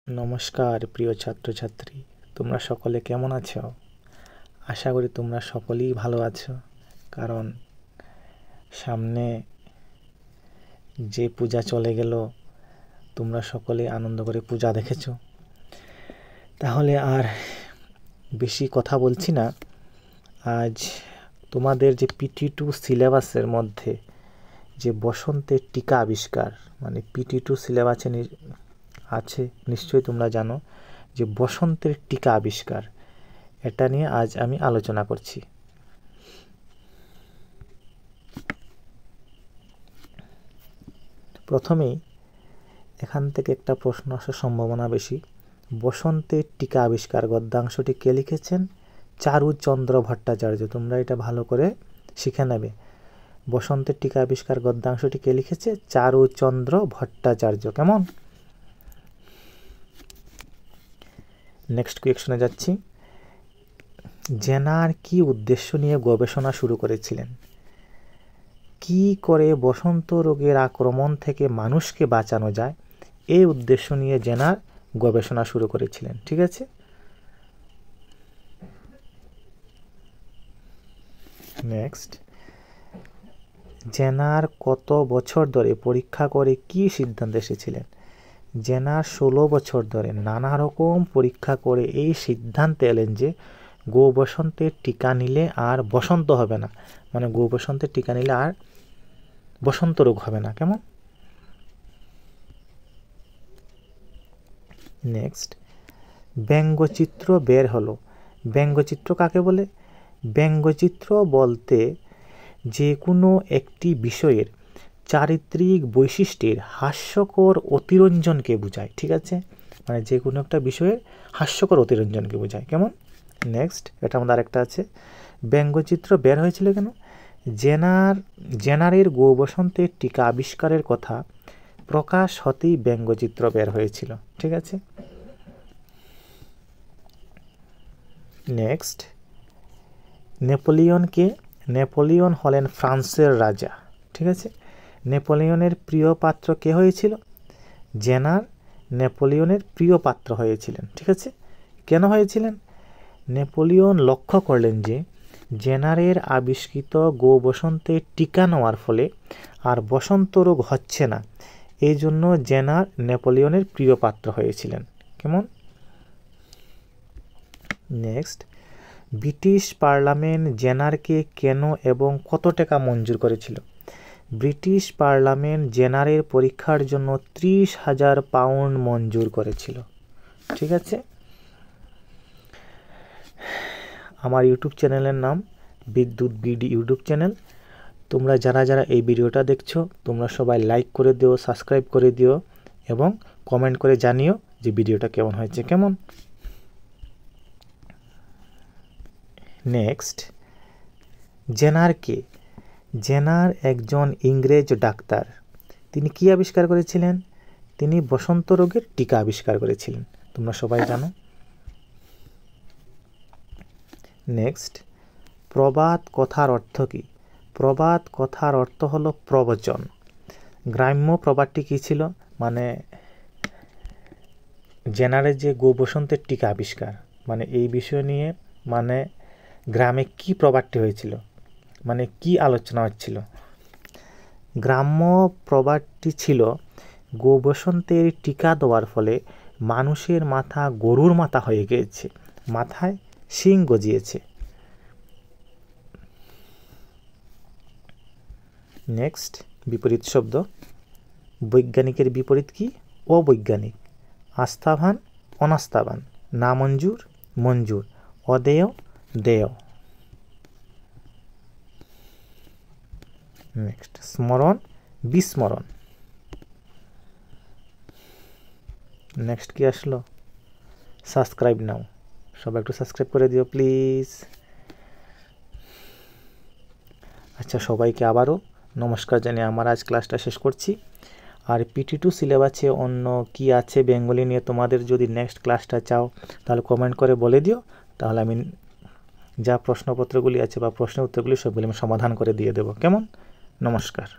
নমস্কার প্রিয় ছাত্রছাত্রী, তোমরা সকলে কেমন আছো? আশা করি তোমরা সকলেই ভালো আছো, কারণ সামনে যে পূজা চলে গেল তোমরা সকলে আনন্দ করে পূজা দেখেছো। তাহলে আর বেশি কথা বলছি না। আজ তোমাদের যে PT2 সিলেবাসের মধ্যে যে বসন্তের টিকা আবিষ্কার, মানে PT2 সিলেবাসে আছে, নিশ্চয়ই তোমরা জানো যে বসন্তের টিকা আবিষ্কার, এটা নিয়ে আজ আমি আলোচনা করছি। প্রথমেই এখান থেকে একটা প্রশ্ন আসার সম্ভাবনা বেশি। বসন্তের টিকা আবিষ্কার গদ্যাংশটি কে লিখেছেন? চারুচন্দ্র ভট্টাচার্য। তোমরা এটা ভালো করে শিখে নেবে। বসন্তের টিকা আবিষ্কার গদ্যাংশটি কে লিখেছে? চারুচন্দ্র ভট্টাচার্য। কেমন? নেক্সট কোয়েশ্চনে যাচ্ছি। জেনার কি উদ্দেশ্য নিয়ে গবেষণা শুরু করেছিলেন? কি করে বসন্ত রোগের আক্রমণ থেকে মানুষকে বাঁচানো যায়, এই উদ্দেশ্য নিয়ে জেনার গবেষণা শুরু করেছিলেন। ঠিক আছে, নেক্সট। জেনার কত বছর ধরে পরীক্ষা করে কি সিদ্ধান্তে এসেছিলেন? জেনার 16 বছর ধরে নানা রকম পরীক্ষা করে এই সিদ্ধান্তে এলেন যে গো বসন্তের টিকা নিলে আর বসন্ত হবে না, মানে গো বসন্তের টিকা নিলে আর বসন্ত রোগ হবে না। কেমন? নেক্সট, ব্যঙ্গচিত্র বের হলো। ব্যঙ্গচিত্র কাকে বলে? ব্যঙ্গচিত্র বলতে যে কোনো একটি বিষয়ের চারিত্রিক বৈশিষ্ট্যের হাস্যকর অতিরঞ্জনকে বোঝায়। ঠিক আছে, মানে যে কোনো একটা বিষয়ের হাস্যকর অতিরঞ্জনকে বোঝায়। কেমন? নেক্সট, এটা আমাদের আরেকটা আছে। ব্যঙ্গচিত্র বের হয়েছিল কেন? জেনারের গো বসন্তের টিকা আবিষ্কারের কথা প্রকাশ হতেই ব্যঙ্গচিত্র বের হয়েছিল। ঠিক আছে, নেক্সট। নেপোলিয়নকে? নেপোলিয়ন হলেন ফ্রান্সের রাজা। ঠিক আছে, নেপোলিয়নের প্রিয় পাত্র কে হয়েছিল? জেনার নেপোলিয়নের প্রিয় পাত্র হয়েছিলেন। ঠিক আছে, কেন হয়েছিলেন? নেপোলিয়ন লক্ষ্য করলেন যে জেনারের আবিষ্কৃত গো বসন্তের টিকা নেওয়ার ফলে আর বসন্ত রোগ হচ্ছে না, এই জন্য জেনার নেপোলিয়নের প্রিয় পাত্র হয়েছিলেন। কেমন? নেক্সট, ব্রিটিশ পার্লামেন্ট জেনারকে কেন এবং কত টাকা মঞ্জুর করেছিল? ব্রিটিশ পার্লামেন্ট জেনারের পরীক্ষার জন্য 30,000 পাউন্ড মঞ্জুর করেছিল। ঠিক আছে, আমার ইউটিউব চ্যানেলের নাম বিদ্যুৎ বিডি ইউটিউব চ্যানেল। তোমরা যারা যারা এই ভিডিওটা দেখছো, তোমরা সবাই লাইক করে দিও, সাবস্ক্রাইব করে দিও এবং কমেন্ট করে জানিও যে ভিডিওটা কেমন হয়েছে। কেমন? নেক্সট, জেনার কে? জেনার একজন ইংরেজ ডাক্তার। তিনি কি আবিষ্কার করেছিলেন? তিনি বসন্ত রোগের টিকা আবিষ্কার করেছিলেন। তোমরা সবাই জানো। নেক্সট, প্রবাদ কথার অর্থ কী? প্রবাদ কথার অর্থ হলো প্রবচন। গ্রাম্য প্রবাদটি কী ছিল? মানে জেনারের যে গো বসন্তের টিকা আবিষ্কার, মানে এই বিষয় নিয়ে, মানে গ্রামে কি প্রবাদটি হয়েছিল, মানে কি আলোচনা হচ্ছিল? গ্রাম্য প্রবাদটি ছিল গো বসন্তের টিকা দেওয়ার ফলে মানুষের মাথা গরুর মাথা হয়ে গিয়েছে, মাথায় শিং গজিয়েছে। নেক্সট, বিপরীত শব্দ। বৈজ্ঞানিকের বিপরীত কি? অবৈজ্ঞানিক। আস্থাবান অনাস্থাবান, নামঞ্জুর মঞ্জুর, অদেয় দেয়। নেক্সট, স্মরণ বিস্মরণ। নেক্সট কি আসলো? সাবস্ক্রাইব নাও। সবাই একটু সাবস্ক্রাইব করে দিও প্লিজ। আচ্ছা, সবাইকে আবারও নমস্কার জানিয়ে আমার আজ ক্লাসটা শেষ করছি। আর PT2 সিলেবাসে অন্য কি আছে বেঙ্গলি নিয়ে তোমাদের যদি নেক্সট ক্লাসটা চাও তাহলে কমেন্ট করে বলে দিও, তাহলে আমি যা প্রশ্নপত্রগুলি আছে বা প্রশ্নের উত্তরগুলি সবগুলি আমি সমাধান করে দিয়ে দেবো। কেমন? নমস্কার।